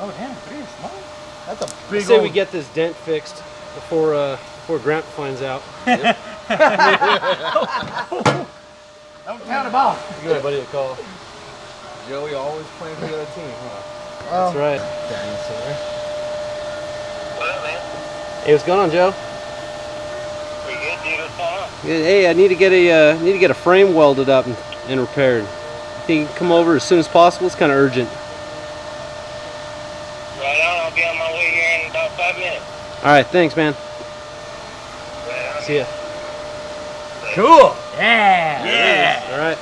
Oh damn, pretty small. That's a big. I say we get this dent fixed before Grant finds out. Don't count them off. Give everybody a call. Joey always playing for the other team, huh? That's right. Dinosaur. What up, man? Hey, what's going on, Joe? Pretty good, dude. What's going on? Hey, I need to get a frame welded up and repaired. Think you can come over as soon as possible? It's kind of urgent. Right on. I'll be on my way here in about 5 minutes. All right, thanks, man. Right on. See ya. Cool. Yeah. All right.